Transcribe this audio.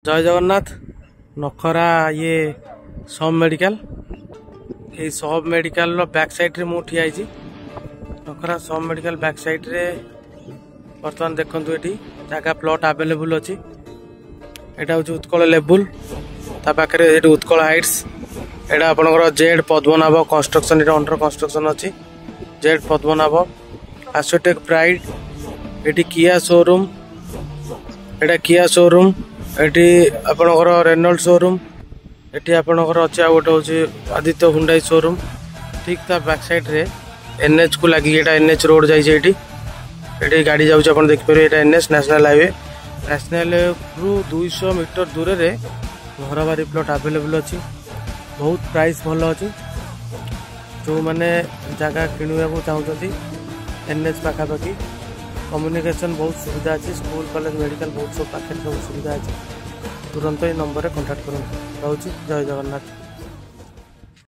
जय जगन्नाथ नखरा ये सब मेडिकल ये सब मेडिकल बैक साइड रे मु ठिया नखरा सब मेडिकल बैक साइड रे बर्तमान देखु ये जगह प्लॉट अवेलेबल अच्छी यहाँ हूँ उत्कल लेवुल ता पाखे उत्कल हाइट्स यहाँ आपंकर जेड पद्मनाभ कंस्ट्रक्शन अंडर कंस्ट्रक्शन अच्छी जेड पद्मनाभ आसोटेक प्राइड ये किया शोरूम यहाँ किया शोरूम एटी आपणकर रेनॉल्ड शोरूम एटी आपणकर अच्छे गोटे हूँ आदित्य हुंडाई शोरूम ठीक ता बैक साइड रे एनएच को लगी ये एनएच रोड जाइए गाड़ी जाऊँ देखिए ये एनएच नेशनल हाईवे नेशनल रु 200 मीटर दूर रे घर बारी प्लॉट अवेलेबल अच्छी बहुत प्राइस भल अच्छी जो मैंने जगह किणवा चाहते एनएच पाखापाखि कम्युनिकेशन बहुत सुविधा अच्छी स्कूल कॉलेज मेडिकल बहुत सब पाखे सब सुविधा अच्छी तुरंत ये नंबर कांटेक्ट करूँ। जय जगन्नाथ।